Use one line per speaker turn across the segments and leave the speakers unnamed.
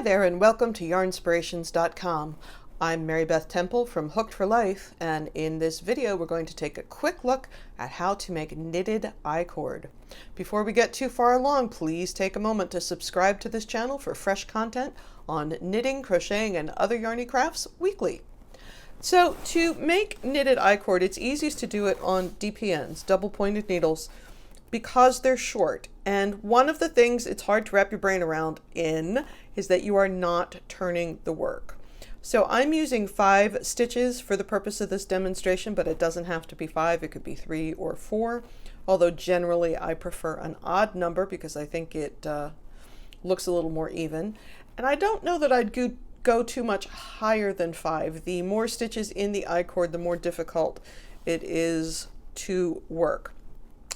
there and welcome to Yarnspirations.com. I'm Mary Beth Temple from Hooked for Life, and in this video we're going to take a quick look at how to make knitted I-cord. Before we get too far along, please take a moment to subscribe to this channel for fresh content on knitting, crocheting, and other yarny crafts weekly. So to make knitted I-cord, it's easiest to do it on DPNs, double pointed needles, because they're short. And one of the things it's hard to wrap your brain around in is that you are not turning the work. So I'm using 5 stitches for the purpose of this demonstration, but it doesn't have to be 5, it could be 3 or 4. Although generally I prefer an odd number because I think it looks a little more even. And I don't know that I'd go too much higher than 5. The more stitches in the I-cord, the more difficult it is to work.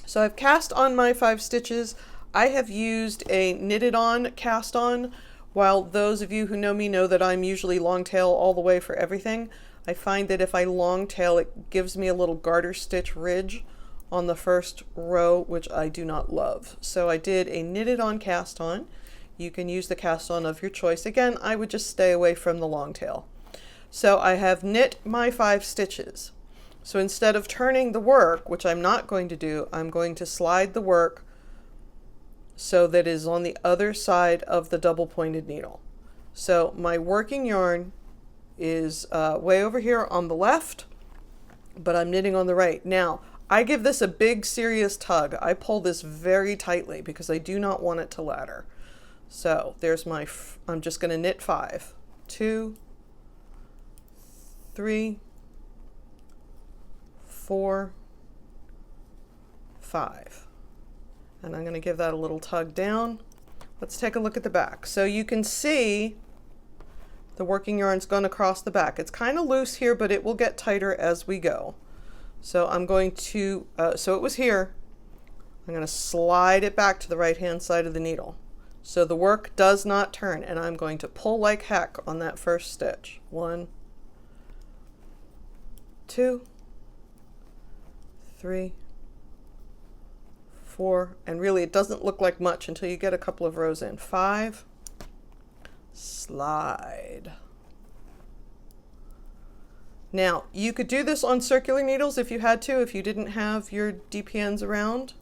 So I've cast on my 5 stitches. I have used a knitted on cast on, while those of you who know me know that I'm usually long tail all the way for everything. I find that if I long tail, it gives me a little garter stitch ridge on the first row, which I do not love. So I did a knitted on cast on. You can use the cast on of your choice. Again, I would just stay away from the long tail. So I have knit my 5 stitches. So instead of turning the work, which I'm not going to do, I'm going to slide the work so that it is on the other side of the double pointed needle. So my working yarn is way over here on the left, but I'm knitting on the right. Now, I give this a big serious tug. I pull this very tightly because I do not want it to ladder. So there's my, I'm just going to knit 5. 2, 3, 4, 5. And I'm going to give that a little tug down. Let's take a look at the back. So you can see the working yarn's going across the back. It's kind of loose here, but it will get tighter as we go. So I'm going to, so it was here. I'm going to slide it back to the right hand side of the needle. So the work does not turn, and I'm going to pull like heck on that first stitch. 1, 2, 3, 4, and really it doesn't look like much until you get a couple of rows in. 5, slide. Now you could do this on circular needles if you had to, if you didn't have your DPNs around.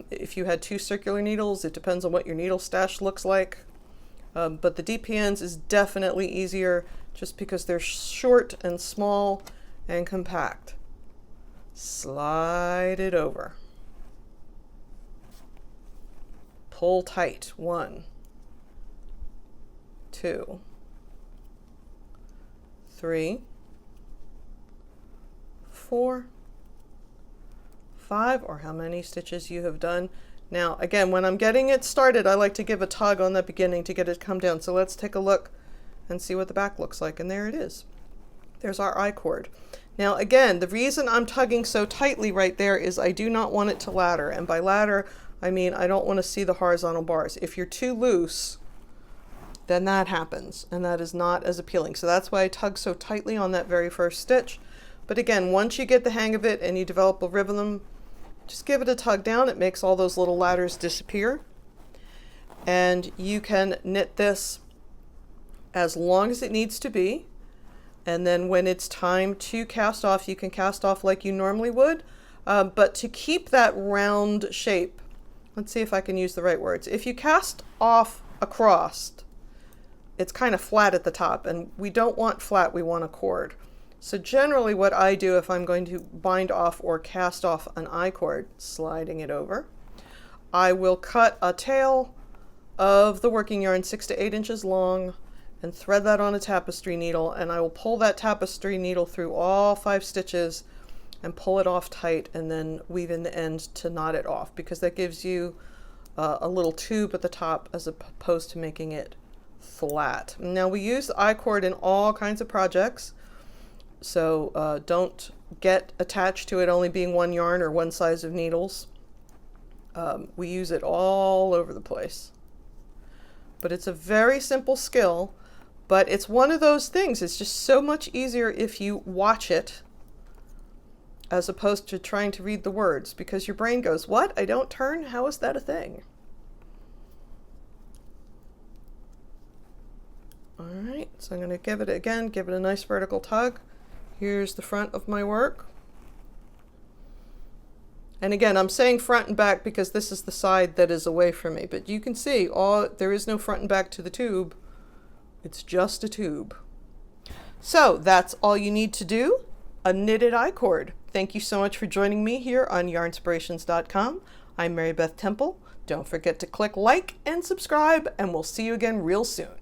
If you had 2 circular needles, it depends on what your needle stash looks like. But the DPNs is definitely easier just because they're short and small and compact. Slide it over. Pull tight. 1, 2, 3, 4, 5, or how many stitches you have done. Now, again, when I'm getting it started, I like to give a tug on the beginning to get it to come down. So let's take a look and see what the back looks like. And there it is. There's our I-cord. Now, again, the reason I'm tugging so tightly right there is I do not want it to ladder. And by ladder, I mean I don't want to see the horizontal bars. If you're too loose, then that happens, and that is not as appealing. So that's why I tug so tightly on that very first stitch. But again, once you get the hang of it and you develop a rhythm, just give it a tug down. It makes all those little ladders disappear. And you can knit this as long as it needs to be. And then when it's time to cast off, you can cast off like you normally would. But to keep that round shape, let's see if I can use the right words. If you cast off across, it's kind of flat at the top, and we don't want flat, we want a cord. So generally what I do if I'm going to bind off or cast off an I-cord, sliding it over, I will cut a tail of the working yarn 6 to 8 inches long and thread that on a tapestry needle, and I will pull that tapestry needle through all 5 stitches and pull it off tight, and then weave in the end to knot it off, because that gives you a little tube at the top as opposed to making it flat. Now we use the I-cord in all kinds of projects, so don't get attached to it only being 1 yarn or 1 size of needles. We use it all over the place. But it's a very simple skill, but it's one of those things. It's just so much easier if you watch it as opposed to trying to read the words, because your brain goes, what? I don't turn? How is that a thing? So I'm going to give it a nice vertical tug. Here's the front of my work. And again, I'm saying front and back because this is the side that is away from me, but you can see there is no front and back to the tube. It's just a tube. So that's all you need to do, a knitted I-cord. Thank you so much for joining me here on Yarnspirations.com. I'm Mary Beth Temple. Don't forget to click like and subscribe, and we'll see you again real soon.